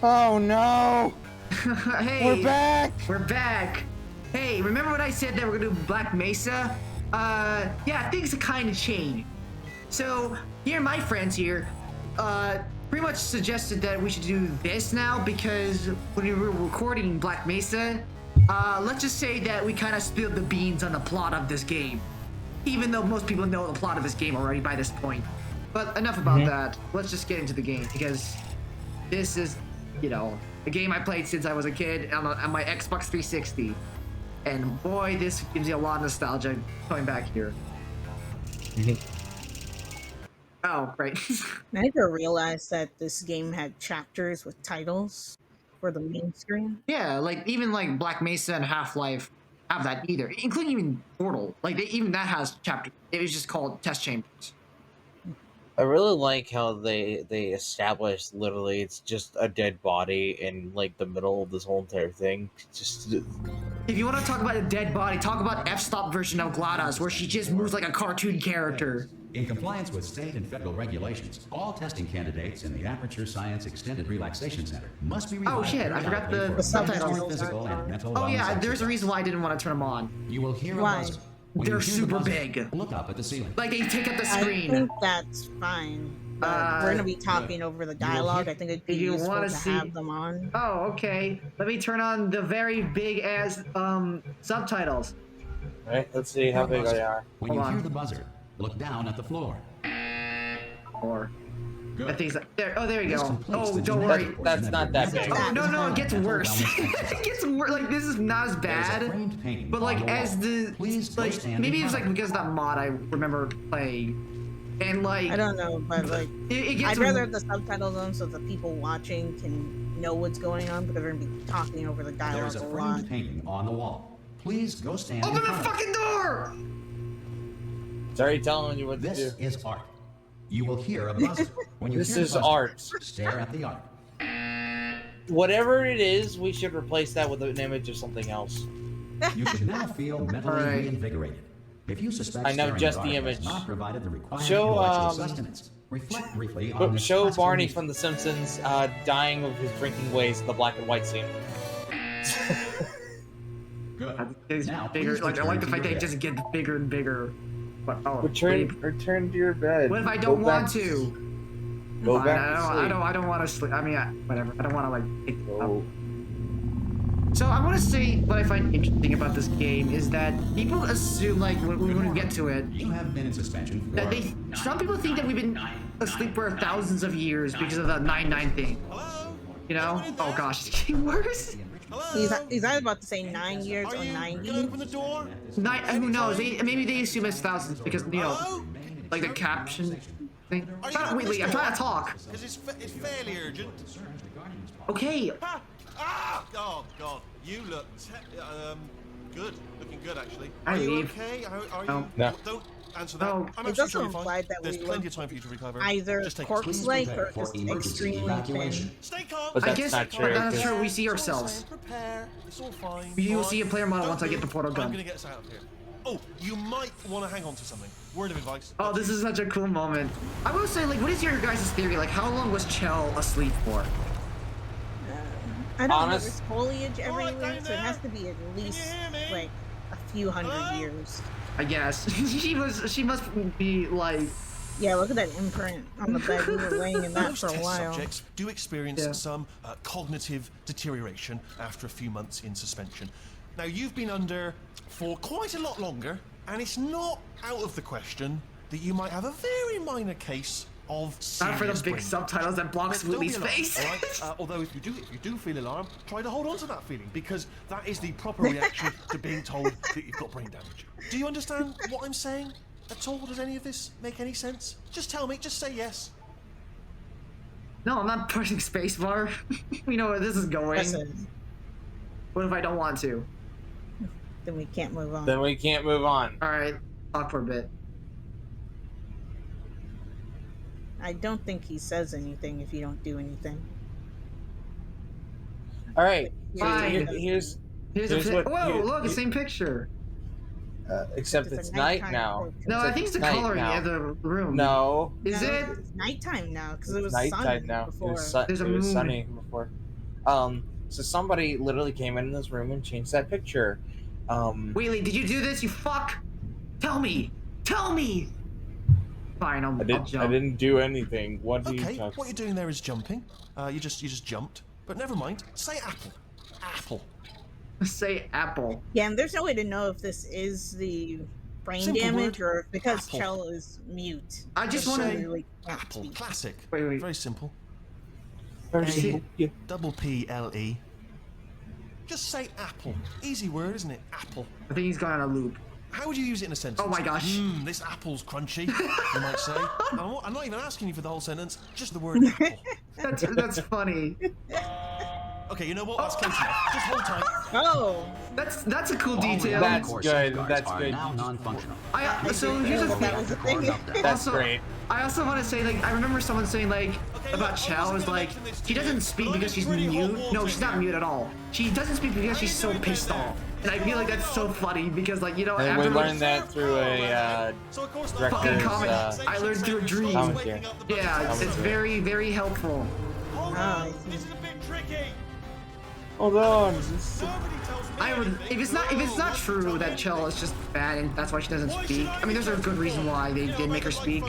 Oh no! Hey, We're back! We're back. Hey, remember when I said that we're gonna do Black Mesa? Yeah, things have kind of changed. So here, my friends here, pretty much suggested that we should do this now because when we were recording Black Mesa, let's just say that we kind of spilled the beans on the plot of this game, even though most people know the plot of this game already by this point. But enough about that. Let's just get into the game because this is, you know, a game I played since I was a kid on my Xbox 360. And boy, this gives you a lot of nostalgia coming back here. Oh, right. I never realized that this game had chapters with titles for the main screen. Yeah, like even like Black Mesa and Half-Life have that either, including even Portal. Like even that has chapter. It was just called Test Chambers. I really like how they established literally it's just a dead body in like the middle of this whole entire thing. Just if you want to talk about a dead body, talk about F-Stop version of GLaDOS, where she just moves like a cartoon character. In compliance with state and federal regulations, all testing candidates in the Aperture Science Extended Relaxation Center must be Oh shit, I forgot the subtitles. Physical and mental Oh yeah, wellness there's a reason why I didn't want to turn them on. You will hear Why? a buzzer. When They're you hear the super buzzer, big. Look up at the ceiling. Like they take up the I screen. think that's fine. But we're gonna be talking over the dialogue. I think it'd be If you useful wanna to see- have them on. Oh, okay. Let me turn on the very big ass subtitles. right. Let's see how big they are. When Hold you on. hear the buzzer, look down at the floor. Or I Good. think it's there. Oh, there you This go. completes Oh, the don't genetic worry. portion That's of not your that research. big. Oh no, it gets Mental worse. wellness It gets worse. Like this is not as There's a bad. framed painting But like on the as wall. the Please go like stand maybe in it's front like of it. because of that mod I remember playing, and like I don't know, but like it gets I'd rather have the subtitles on so the people watching can know what's going on because we're gonna be talking over the dialogue There's a a lot. framed painting on the wall. Please go stand Open in the front of it. fucking door. It's already telling you what to This do. is art. You will hear a buzzer. When you This hear the is buzzer, art. Stare at the art. Whatever it is, we should replace that with an image of something else. You should now feel mentally Alright. reinvigorated. If you suspect I know staring just at the art has image. not provided the required Show, intellectual um, sustenance, reflect briefly on But this show classical Barney music. from The Simpsons dying of his drinking ways in the black and white scene. Good. It's Now, bigger. please Like I return like the to fact your that it bed. just gets bigger and bigger. But oh, Return to your bed. what if I Go don't back want to? Go Fine, back I to don't. sleep. I don't want to sleep. I mean, whatever. I don't want to like. Pick it up. Go. So I want to say what I find interesting about this game is that people assume, like when we get to it, You have been in suspension for... that some people think that we've been asleep for thousands of years because of the 9/9 thing. You know? Oh gosh, it's getting worse. He's either about to say 9 years or 90. Open the door. Who knows? Maybe they assume it's thousands because you know, like the caption thing. Wait, I'm trying to talk. Because it's fairly urgent. Okay. Oh God, you look good. Looking good actually. I Are you leave. okay? Are No. you? No. Don't answer that. No. I'm It absolutely doesn't sure you're fine. imply that There's we plenty look of time for you to recover. Either Just take it. corpse-like prepare or for just emergency extremely evacuation. thin. Stay calm. But I that's guess, not but true. that's 'cause- true. We see ourselves. Prepare. It's all fine. You will fine. see a player model Don't once I get the move. portal gun. I'm gonna get us out of here. Oh, you might want to hang on to something. Word of advice. Oh, this is such a cool moment. I will say, like, what is your guys' theory? Like, how long was Chell asleep for? I don't know. Honest- There's foliage All right, everywhere, down so it has there. to be at least hear me? like a few hundred Hello? years. I guess she must be like. Yeah, look at that imprint on the bed. We were laying in that Most for a test while. subjects do experience Yeah. some cognitive deterioration after a few months in suspension. Now, you've been under for quite a lot longer, and it's not out of the question that you might have a very minor case of Not for the serious big brain subtitles that blocks But don't be Willie's alarmed, face. all right? Although if you do feel alarmed, try to hold on to that feeling because that is the proper reaction to being told that you've got brain damage. Do you understand what I'm saying at all? Does any of this make any sense? Just tell me. Just say yes. No, I'm not pressing spacebar. We know where this is going. Listen, What if I don't want to? then we can't move on. Then we can't move on. All right, talk for a bit. I don't think he says anything if you don't do anything. All right. Fine. Here's Here's Here's a what whoa! you- look, the you- same picture. except It's a it's night nighttime now. picture. No, I Except think it's the night coloring now. of the room. No. Is No, it? It's nighttime now because it was Nighttime sun now. before. There's a it was moon. sunny before. So somebody literally came in this room and changed that picture. Wheelie, did you do this? You fuck! Tell me! Tell me! Fine, I'll jump. I didn't do anything. What do you Okay, talk? what you're doing there is jumping. You just jumped. But never mind. Say apple. Apple. Say apple. Yeah, and there's no way to know if this is the brain Simple damage word. or if because Apple. Chell is mute. I just Just want say to. Really can't apple. speak. Classic. Wait. Very simple. Very A simple. Yeah. double P-L-E. Just say apple. Easy word, isn't it? Apple. I think he's gone on a loop. How would you use it in a sentence? Oh my gosh. This apple's crunchy, you might say. I'm not even asking you for the whole sentence, just the word apple. That's funny. Okay, you know what? That's close enough. Just hold tight. Oh, That's a cool All detail. That's core good, safeguards that's are good. now non-functional. So here's a that was the thing. That's great. I also want to say, like, I remember someone saying, like, about Chell is like, she doesn't speak because she's mute. No, she's not mute at all. She doesn't speak because she's so pissed off. And I feel like that's so funny because, like, you know, And we after learned that through a fucking director's comic, I learned through a dream. commentary. Yeah, it's very, very helpful. Hold Ah, I on, see. this is a bit tricky. Hold on. Nobody tells me I would, if it's not true that Chell is just bad and that's why she doesn't speak. I mean, there's a good reason why they did make her speak.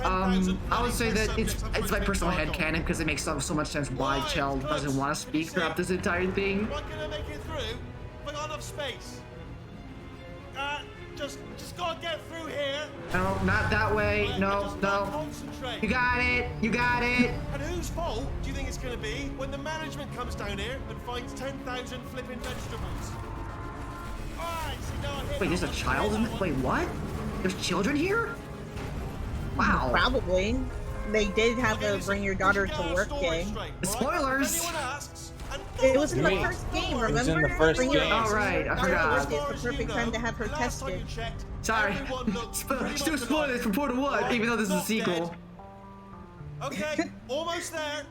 I would say that it's my personal headcanon because it makes so much sense why Chell doesn't want to speak throughout this entire thing. Am I gonna make it through? I got enough space. Just gotta get through here. No, not that way. I No, just no. gotta concentrate. You got it. You got it. And whose fault do you think it's gonna be when the management comes down here and finds 10,000 flipping vegetables? Alright, so now I hit Wait, there's a that child in one. Wait, what? There's children here? Wow. Probably. They did have Okay, a listen, bring your we daughter should to get our work story day. straight, alright? Spoilers. If anyone asks, and It was in the Wait. first game, It remember? was in the first Bring your game. daughter Oh, right, I to forgot. work day. It's the perfect time to have her last time tested. you checked, Sorry. everyone looked pretty Still much spoilers alike. for Portal 1, even though this is a Not sequel. dead. Okay, almost there.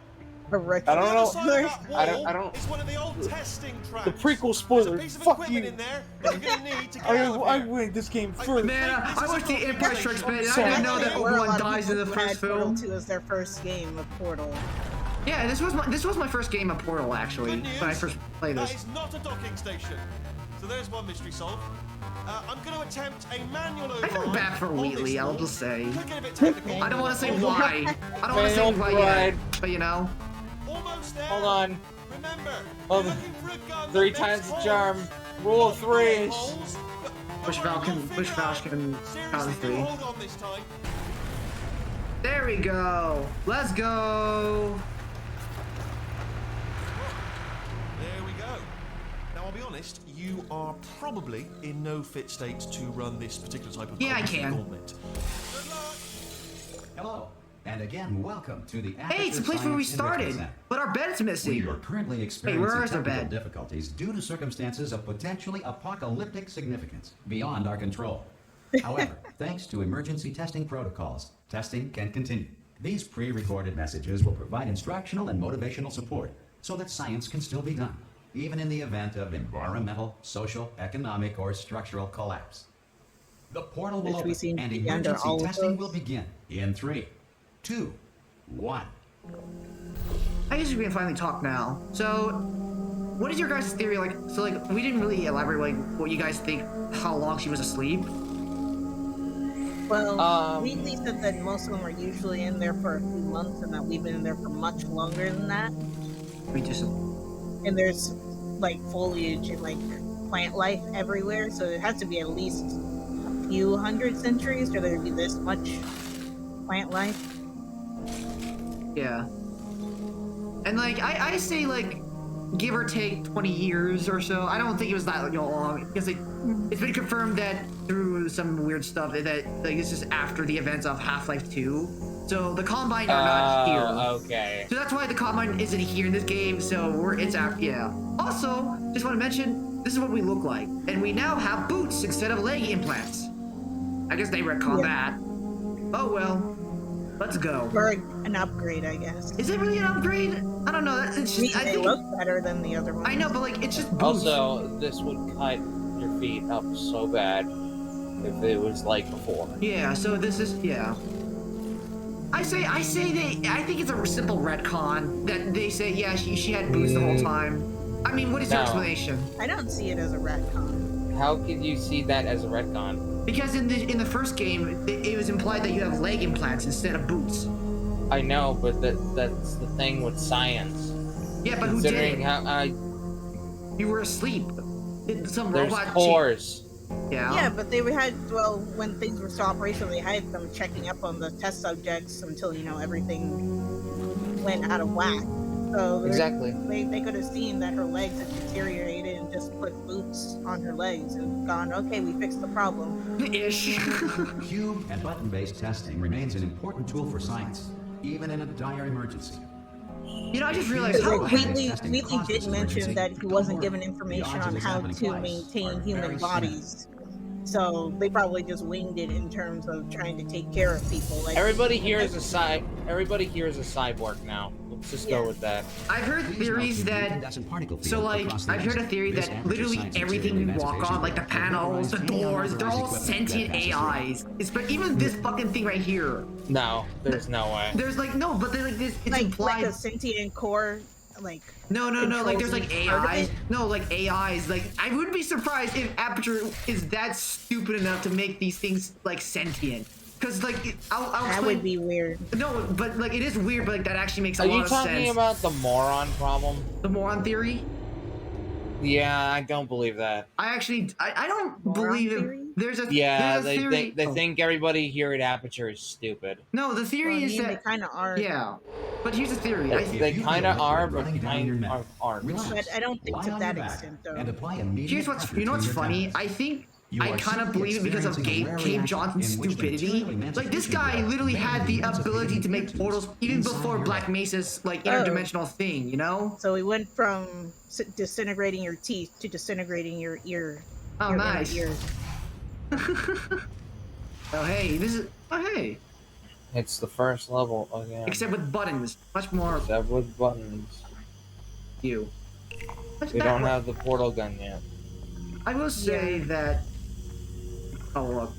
A rookie. I don't On the know. other side of that wall I don't- is one of the old testing tracks. The prequel There's spoiler. a piece of Fuck equipment you. in there that you're gonna need to get out of I here. win this game first. Man, I watched the Empire Strikes Back and I Sorry. didn't know that There were a lot Obi-Wan of dies in the people who had first Portal film. 2 as their first game of Portal. Yeah, this was my first game of Portal, actually, Good news, when I first played that this. is not a docking station. So there's one mystery solved. I'm going to attempt a manual override. I feel bad for on this Wheatley, I'll wall. just say. Could get a bit technical. I don't want to say why. I don't want to say Manual why yet, override. but you know. Almost there. Hold on. Remember, Hold you're on. looking for a gun 3 that times makes the holes. charm. Rule of Not big 3. holes, but Bush don't worry, Falcon, we'll Bush figure it out. Falcon, Seriously, Falcon do 3. hold on this time. There we go. Let's go. There we go. Now, I'll be honest, you are probably in no fit state to run this particular type of Yeah, I cognitive can. gauntlet. Good luck. Hello, and again, welcome to the Hey, it's the place where we started, but our bed's We missing. are currently where experiencing is our technical bed? difficulties due to circumstances of potentially apocalyptic significance beyond our control. However, thanks to emergency testing protocols, testing can continue. These pre-recorded messages will provide instructional and motivational support so that science can still be done, even in the event of environmental, social, economic, or structural collapse. The portal will Which we open seem to and be under emergency all of testing those. will begin in 3, 2, 1. I guess we can finally talk now. So, what is your guys' theory? Like, so like, we didn't really elaborate like what you guys think, how long she was asleep. Well, Wheatley said that most of them are usually in there for a few months and that we've been in there for much longer than that. We just, And there's like foliage and like plant life everywhere, so it has to be at least a few hundred centuries for there to be this much plant life. yeah. And like, I say like, give or take 20 years or so. I don't think it was that long because it's been confirmed that through some weird stuff that like this is after the events of Half-Life 2. So the Combine are not here. Okay. So that's why the Combine isn't here in this game. So it's after, yeah. Also, just want to mention, this is what we look like, and we now have boots instead of leg implants. I guess they retconned that. Oh well. Let's go. Or an upgrade, I guess. Is it really an upgrade? I don't know. It's I just, mean, I they think. look better than the other ones. I know, but like, it's just boots. Also, this would cut your feet up so bad if it was like before. Yeah. So this is yeah. I think it's a simple retcon that they say, yeah, she had boots the whole time. I mean, what is your No. explanation? I don't see it as a retcon. How could you see that as a retcon? Because in the first game, it was implied that you have leg implants instead of boots. I know, but that's the thing with science. Yeah, but who Considering did it? how You were asleep. Did some there's robot cores. Yeah. Yeah, but they had, well, when things were still operational, they had them checking up on the test subjects until, you know, everything went out of whack. So Exactly. they could have seen that her legs had deteriorated and just put boots on her legs and gone, okay, we fixed the problem. Ish. Cube and button-based testing remains an important tool for science, even in a dire emergency. You know, I just realized how Wheatley did mention that he wasn't given information on how to maintain human bodies. So they probably just winged it in terms of trying to take care of people. Like Everybody here is a cyborg now. Let's just go with that. I've heard theories that, so like, I've heard a theory that literally everything we walk on, like the panels, the doors, they're all sentient AIs. But even this fucking thing right here, No, there's no way. there's like, no, but they're like this, it's like implied. a sentient core, like No, like there's like controls part of AIs. it? No, like AIs. Like, I wouldn't be surprised if Aperture is that stupid enough to make these things like sentient. Cause like, I'll that explain. would be weird. No, but like it is weird, but like that actually makes a Are lot you of talking sense. about the moron problem? The moron theory? Yeah, I don't believe that. I don't Moron believe theory? it. There's a Yeah, there's a theory. they Oh. think everybody here at Aperture is stupid. No, the theory Well, I is mean, they that kind of are. yeah, but here's the theory. They kind of are, but kind of aren't. But I don't think to that extent, though. Here's what's funny. I think I kind of believe it because of Cave Johnson's stupidity. Like this guy literally had the ability to make portals even before Black Mesa's like interdimensional thing. You know? So we went from disintegrating your teeth to disintegrating your ear. Oh, your nice. inner ears. Oh hey, this is hey. It's the first level again. Except with buttons, much more Except with buttons. you. We don't have the portal gun yet. I will say that. Oh look.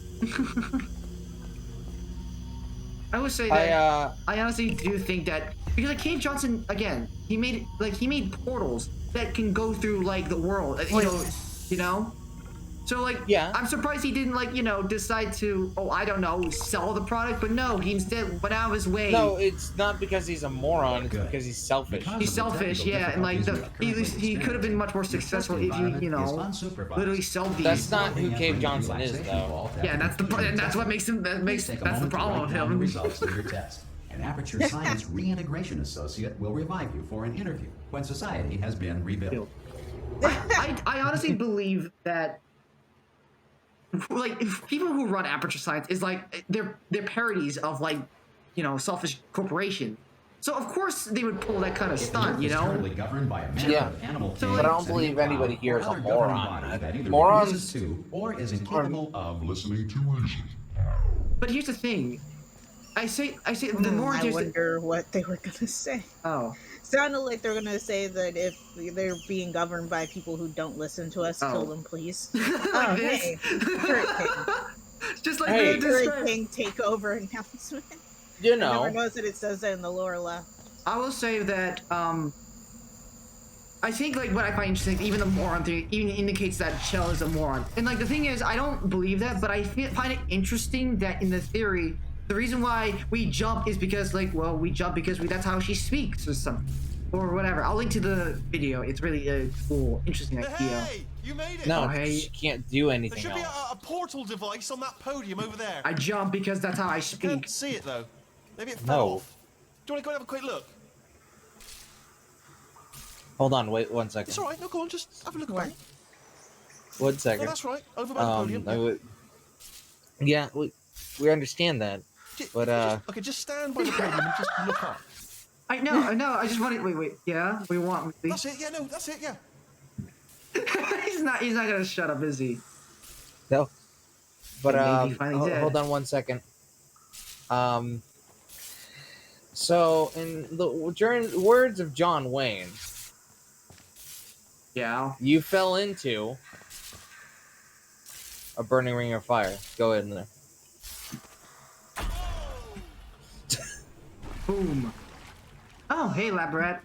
I would say that I honestly do think that because like Cave Johnson again, he made portals that can go through like the world, you know. So like, Yeah. I'm surprised he didn't like decide to I don't know sell the product, but no, he instead went out of his way. No, it's not because he's a moron. It's because he's selfish. He's selfish, yeah, and like he could have been much more successful if he literally sold these. That's not who Cave Johnson is, though. Yeah, that's what makes him. That's the problem with him. Results of your test. An Aperture Science reintegration associate will revive you for an interview when society has been rebuilt. I honestly believe that like people who run Aperture Science is like they're parodies of like selfish corporation. So of course they would pull that kind of stunt, Governed by a Yeah. animal So, But I like- don't believe anybody here is a or other governing moron. body that either Morons refuses to or is incapable of listening to reason. But here's the thing. I say the more I there's wonder what they were gonna say. oh Sounded like they're gonna say that if they're being governed by people who don't listen to us, kill them, please. Oh, this. hey, Hurricane. Just like Hey. the describe. Hurricane takeover announcement. You I never know. noticed that it says that in the lower left. I will say that I think like what I find interesting, even the moron theory even indicates that Shell is a moron. And like the thing is, I don't believe that, but I find it interesting that in the theory, the reason why we jump is because we jump because that's how she speaks or something. Or whatever. I'll link to the video. It's really a cool, interesting idea. Hey, you made it. No, hey. she can't do There anything should be else. a portal device on that podium over there. I jump because that's how I I speak. can't see it though. Maybe it fell No. off. Do you want to go and have a quick look? Hold on, wait 1 second. It's all right. No, go on. Just have a look around. 1 No, second. that's right. Over by the podium. Yeah, we understand that. But Okay, just stand by the podium and just look up. I know. I just want to wait. Yeah, we want. That's it. Yeah, no, that's it. Yeah. He's not gonna shut up, is he? no. But Maybe he finally did. hold on 1 second. So during the words of John Wayne, Yeah. you fell into a burning ring of fire. Go in there. Boom. Oh, hey, lab rat.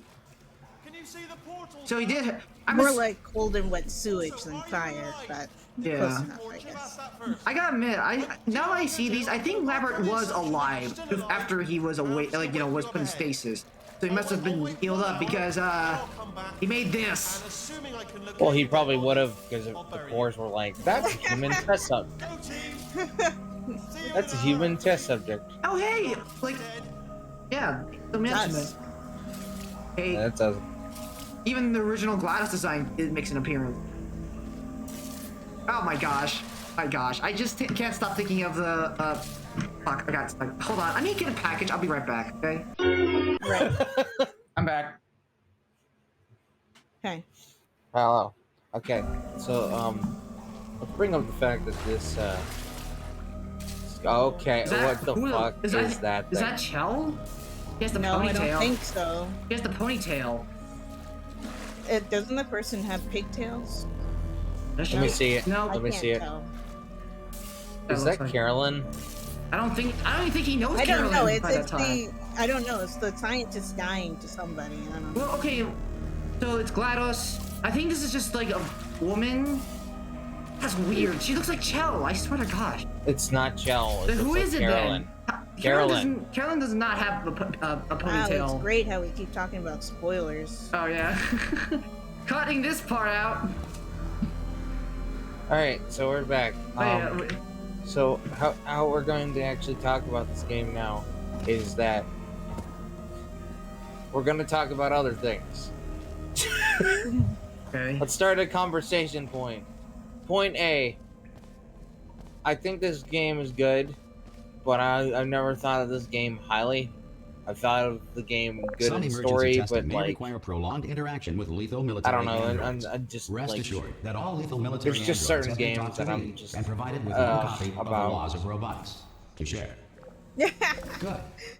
Can you see the portal? So he did. More like cold and wet sewage than fire, but Yeah. close enough, I guess. I gotta admit, now I see these, I think Labrat was alive after he was awake, like, you know, was put in stasis. So he must have been healed up because, he made this. Well, he probably would have, because the cores were like, that's a human test subject. That's a human test subject. Oh, hey! Like, yeah, the management. Hey, That does. even the original GLaDOS design makes an appearance. Oh my gosh. My gosh. I just can't stop thinking of the, fuck, I got stuck. Hold on, I need to get a package. I'll be right back, okay? Right. I'm back. Okay. Hello. Okay, so, let's bring up the fact that this, okay, what the fuck is that Is thing? that Chell? He has the No, ponytail. I don't think so. He has the ponytail. Doesn't the person have pigtails? Does Let me she? see it. No, Let me Can't see it. tell. Is looks that like- Carolyn? I don't even think he knows I don't Carolyn know. by that time. I don't know. It's the scientist dying to somebody. I don't know. Well, okay, so it's GLaDOS. I think this is just like a woman. That's weird. She looks like Chell. I swear to gosh. It's not Chell. It Then who looks is like it Carolyn. then? Carolyn. Carolyn does not have a Wow, ponytail. it's great how we keep talking about spoilers. Oh yeah. Cutting this part out. Alright, so we're back. Oh, yeah. So how we're going to actually talk about this game now is that we're going to talk about other things. Okay. Let's start a conversation point. Point A. I think this game is good, but I've never thought of this game highly. I've thought of the game good Some in emergency story, testing but may like require prolonged interaction with lethal I military don't know. androids. I'm just Rest like assured that all lethal military there's just androids certain have been games taught to that I'm read just and provided with one copy of the about. laws of robotics to share. Good.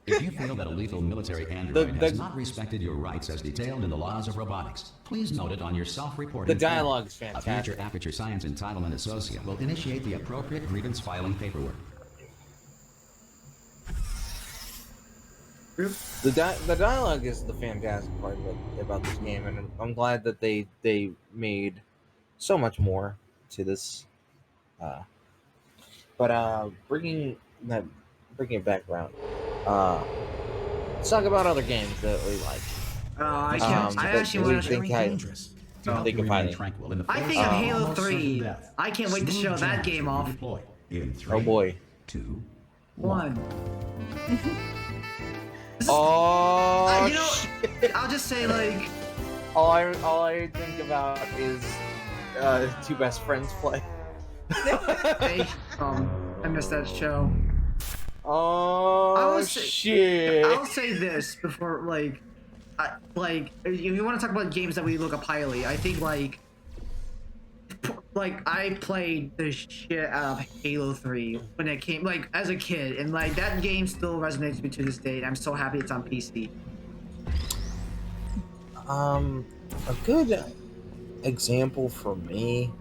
If you feel that a lethal military android has not respected your rights as detailed in the laws of robotics, please note it on your self-reporting The dialogue's form. fantastic. A future Aperture Science Entitlement Associate will initiate the appropriate grievance filing paperwork. The dialogue is the fantastic part about this game, and I'm glad that they made so much more to this. But bringing it back around, let's talk about other games that we like. I can't. I that actually we want to. think I dangerous. To help think you of remain hiding. Tranquil in the I face think of Halo almost 3. certain death. I can't wait to Smooth show that jams game will be off. deployed in Oh 3, boy! 2, 1. Oh, You know, I'll just say like, all I think about is two best friends play. hey, I missed that show. Oh shit! I'll say this before, like, if you want to talk about games that we look up highly, I think like I played the shit out of Halo 3 when it came, like, as a kid, and like that game still resonates with me to this day. And I'm so happy it's on PC. A good example for me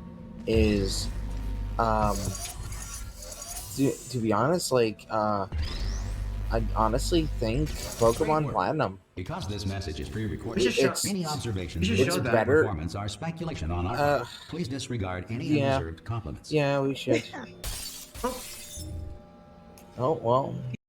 is, to be honest, like, I honestly think Pokemon Platinum. Because this message is pre-recorded, We should show- It's any observations we should related show to that. better. performance are speculation on our part. Please disregard any Yeah. undeserved compliments. Yeah, we should. Oh well.